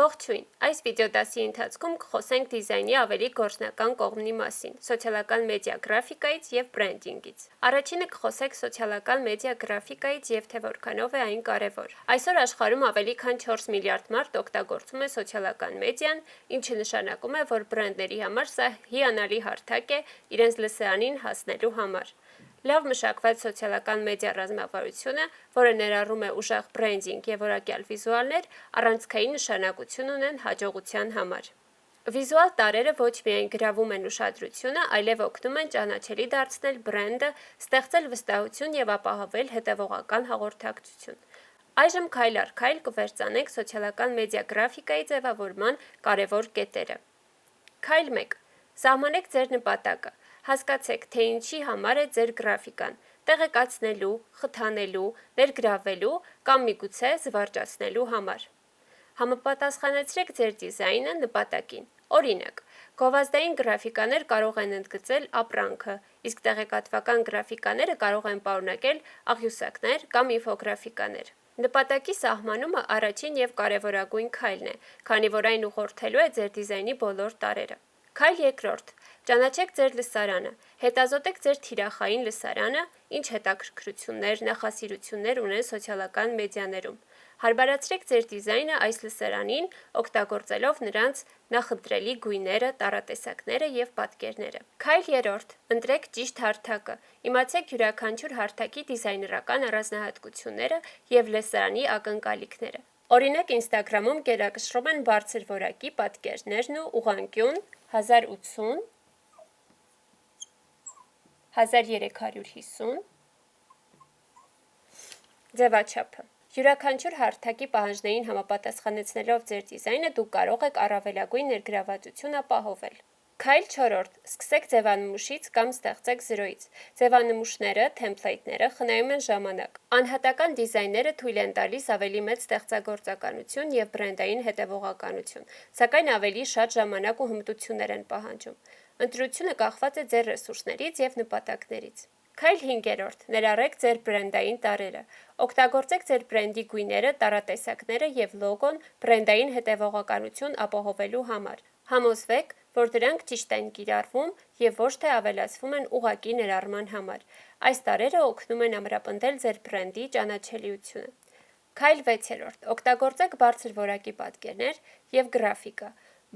Ողջույն, այս վիդեոդասի ընթացքում կխոսենք դիզայնի ավելի գործնական կողմի մասին, սոցիալական մեդիա գրաֆիկայից և բրենդինգից։ Առաջինը կխոսենք սոցիալական մեդիա գրաֆիկայից և թե որքանով է այն կարևոր։ Այսօր աշխարհում ավելի քան 4 միլիարդ մարդ օգտագործում է սոցիալական մեդիան, ինչը նշանակում է, որ բրենդների համար սա հիանալի հարթակ է իրենց լսարանին հասնելու համար։ Լավ մշակված սոցիալական մեդիա ռազմավարությունը, որը ներառում է ուժեղ բրենդինգ և որակյալ վիզուալներ, առանցքային նշանակություն ունեն հաջողության համար։ Վիզուալ տարրերը ոչ միայն գրավում են ուշադրությունը, այլև օգնում են ճանաչելի դարձնել բրենդը, ստեղծել վստահություն և ապահովել հետևողական հաղորդակցություն։ Այժմ քայլ առ քայլ կվերծանենք սոցիալական մեդիա գրաֆիկայի ձևավորման կարևոր կետերը։ Քայլ 1. Սահմանեք ձեր նպատակը։ Հասկացեք, թե ինչի համար է ձեր գրաֆիկան՝ տեղեկացնելու, խթանելու, ներգրավելու կամ միգուցե զվարճացնելու համար։ Համապատասխանեցրեք ձեր դիզայնը նպատակին։ Օրինակ, գովազդային գրաֆիկաներ կարող են ընդգծել ապրանքը, իսկ տեղեկատվական գրաֆիկաները կարող են պարունակել աղյուսակներ կամ ինֆոգրաֆիկաներ։ Նպատակի սահմանումը առաջին և կարևորագույն քայլն է, քանի որ այն ուղղորդելու է ձեր դիզայնի բոլոր տարրերը։ Քայլ 2. Ճանաչեք ձեր լսարանը։ Հետազոտեք ձեր թիրախային լսարանը, ինչ հետաքրքրություններ, նախասիրություններ ունեն սոցիալական մեդիաներում։ Հարմարացրեք ձեր դիզայնը այս լսարանին, օգտագործելով նրանց նախընտրելի գույները, տառատեսակները և պատկերները։ Քայլ 3. Ընտրեք ճիշտ հարթակը։ Իմացեք յուրաքանչյուր հարթակի դիզայներական առանձնահատկությունները և լսարանի ակնկալիքները։ Օրինակ, Instagram-ում գերակշռում են բարձր որակի պատկերներն ու ուղղանկյուն 1080, 1350 ձևաչափը։ Յուրաքանչյուր հարթակի պահանջներին համապատասխանեցնելով ձեր դիզայնը դուք կարող եք առավելագույն ներգրավվածություն ապահովել։ Քայլ 4. Սկսեք ձևանմուշից կամ ստեղծեք զրոյից։ Ձևանմուշները, թեմփլեյթները խնայում են ժամանակ։ Անհատական դիզայները թույլ են տալիս ավելի մեծ ստեղծագործականություն և բրենդային հետևողականություն, սակայն ավելի շատ ժամանակ ու հմտություններ են պահանջում։ Ընտրությունը կախված է ձեր ռեսուրսներից և նպատակներից։ Քայլ 5. Ներառեք ձեր բրենդային տարրերը։ Օգտագործեք ձեր բրենդի գույները, տառատեսակները և լոգոն բրենդային հետևողականություն ապահովելու համար։ Համոզվեք, որ դրանք ճիշտ են կիրառվում և ոչ թե ավելացվում են ուղղակի ներառման համար։ Այս տարրերը օգնում են ամրապնդել ձեր բրենդի ճանաչելիությունը։ Քայլ 6. Օգտագործեք բարձր որակի պատկերներ և գրաֆիկա։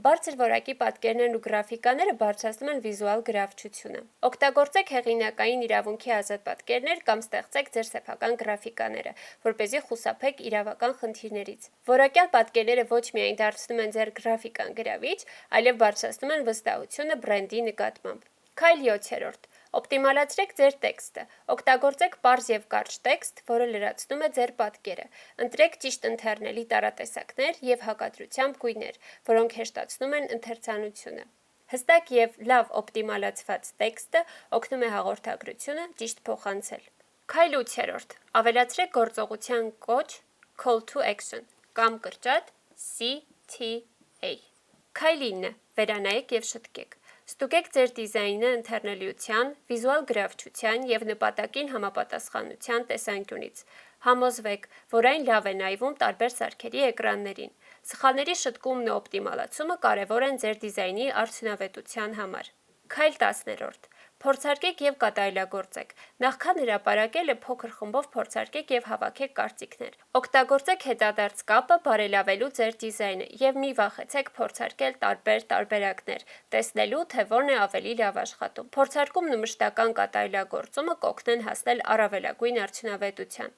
Բարձր որակի պատկերներն ու գրաֆիկաները բարձրացնում են վիզուալ գրավչությունը։ Օգտագործեք հեղինակային իրավունքի ազատ պատկերներ կամ ստեղծեք ձեր սեփական գրաֆիկաները, որպեսզի խուսափեք իրավական խնդիրներից։ Որակյալ պատկերները ոչ միայն դարձնում են ձեր գրաֆիկան գրավիչ, այլև բարձրացնում են վստահությունը բրենդի նկատմամբ։ Քայլ 7. Օպտիմալացրեք ձեր տեքստը։ Օգտագործեք պարզ և կարճ տեքստ, որը լրացնում է ձեր պատկերը։ Ընտրեք ճիշտ ընթերնելի տառատեսակներ և հակադրությամբ գույներ, որոնք հեշտացնում են ընթերցանությունը։ Հստակ և լավ օպտիմալացված տեքստը օգնում է հաղորդագրությունը ճիշտ փոխանցել։ Քայլ 8. Ավելացրեք գործողության կոչ Call to Action կամ կրճատ CTA։ Քայլ 9. Վերանայեք և շտկեք։ Ստուգեք ձեր դիզայնը ընթերնելիության, վիզուալ գրավչության և նպատակին համապատասխանության տեսանկյունից։ Համոզվեք, որ այն լավ է նայվում տարբեր սարքերի էկրաններին։ Սխալների շտկումն ու օպտիմալացումը կարևոր են ձեր դիզայնի արդյունավետության համար։ Քայլ 10. Փորձարկեք և կատարելագործեք։ Նախքան հրապարակելը փոքր խմբով փորձարկեք և հավաքեք կարծիքներ։ Օգտագործեք հետադարձ կապը բարելավելու ձեր դիզայնը և մի վախեցեք փորձարկել տարբեր տարբերակներ, տեսնելու, թե որն է ավելի լավ աշխատում։ Փորձարկումն ու մշտական կատարելագործումը կօգնեն հասնել առավելագույն արդյունավետության։